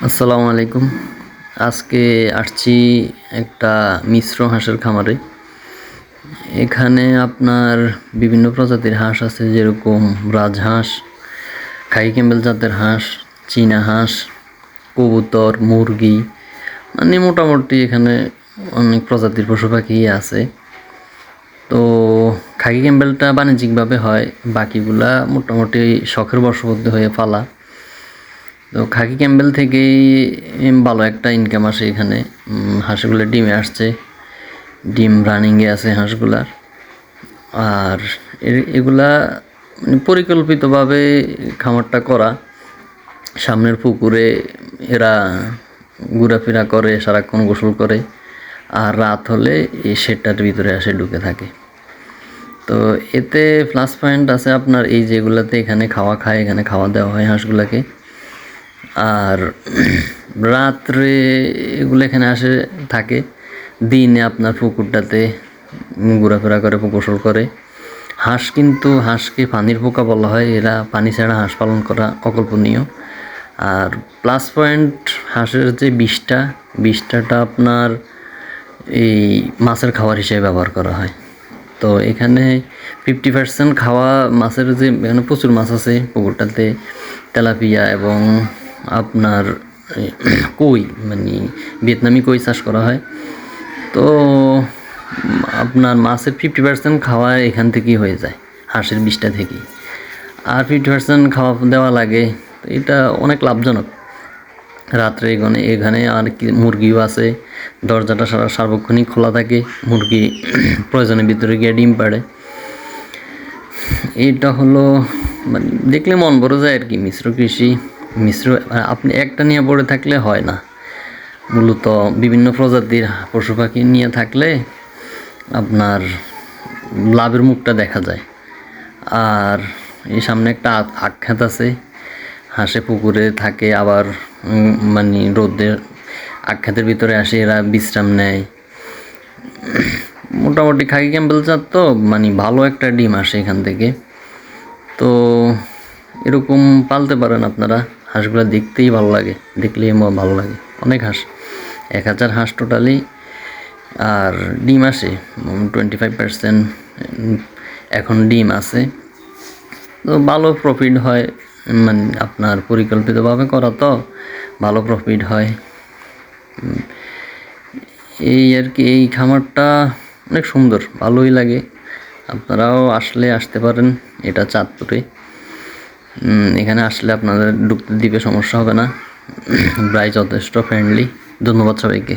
আসসালামু আলাইকুম। আজকে আসছি একটা মিশ্র হাঁসের খামারে। এখানে আপনার বিভিন্ন প্রজাতির হাঁস আছে, যেরকম রাজহাঁস, খাকি ক্যাম্বেল জাতের হাঁস, চীনা হাঁস, কবুতর, মুরগি, মানে মোটামুটি এখানে অনেক প্রজাতির পশু পাখি আছে। তো খাকি ক্যাম্বেলটা বাণিজ্যিকভাবে হয়, বাকিগুলা মোটামুটি শখের বশবর্তী হয়ে পালা। তো খাকি ক্যাম্বেল থেকেই ভালো একটা ইনকাম আসে এখানে। হাঁসগুলো ডিমে আসছে, ডিম রানিংয়ে আছে হাঁসগুলার। আর এগুলা পরিকল্পিতভাবে খামারটা করা। সামনের পুকুরে এরা ঘোরাফেরা করে, সারাক্ষণ গোসল করে, আর রাত হলে এই শেডটার ভিতরে আসে ঢুকে থাকে। তো এতে প্লাস পয়েন্ট আছে আপনার, এই যেগুলাতে এখানে খাওয়া খায়, এখানে খাওয়া দেওয়া হয় হাঁসগুলাকে। আর রাত্রে এগুলো এখানে আসে থাকে, দিনে আপনার পুকুরটাতে ঘোরাফেরা করে, গোসল করে। হাঁসকে পানির পোকা বলা হয়, এরা পানি ছাড়া হাঁস পালন করা অকল্পনীয়। আর প্লাস পয়েন্ট, হাঁসের যে বিষটাটা আপনার এই মাছের খাবার হিসেবে ব্যবহার করা হয়। তো এখানে 50% খাওয়া মাছের, যে এখানে প্রচুর মাছ আছে পুকুরটাতে, তেলাপিয়া এবং আপনার কই, মানে ভিয়েতনামি কই চাষ করা হয়। তো আপনার মাছের 50% খাওয়া এখান থেকেই হয়ে যায়, হাঁসের বিষটা থেকেই। আর 50% খাওয়া দেওয়া লাগে। তো এটা অনেক লাভজনক। রাত্রে এখানে আর কি মুরগিও আছে, দরজাটা সার্বক্ষণিক খোলা থাকে, মুরগি প্রয়োজনের ভিতরে গিয়ে ডিম পাড়ে। এটা হলো মানে দেখলে মন ভরে যায় আর কি। মিশ্র কৃষি, আপনি একটা নিয়ে পড়ে থাকলে হয় না। মূলত বিভিন্ন প্রজাতির পশু পাখি নিয়ে থাকলে আপনার লাভের মুখটা দেখা যায়। আর এই সামনে একটা আখ্যাত আছে, হাঁসে পুকুরে থাকে, আবার মানে রোদের আখ্যাতের ভিতরে আসে এরা বিশ্রাম নেয়। মোটামুটি খাকি ক্যাম্বেল জাত, তো মানে ভালো একটা ডিম আসে এখান থেকে। তো এরকম পালতে পারেন আপনারা। হাঁসগুলো দেখতেই ভালো লাগে, দেখলেই ভালো লাগে। অনেক হাঁস, 1000 হাঁস টোটালি। আর ডিম আসে 25% এখন ডিম আছে। তো ভালো প্রফিট হয়, মানে আপনার পরিকল্পিতভাবে করা, তো ভালো প্রফিট হয়। এই আর কি, এই খামারটা অনেক সুন্দর, ভালোই লাগে। আপনারাও আসতে পারেন। এটা চাঁদপুরে। এখানে আসলে আপনাদের ঢুকতে দিবে সমস্যা হবে না। প্রায় যথেষ্ট ফ্রেন্ডলি। ধন্যবাদ সবাইকে।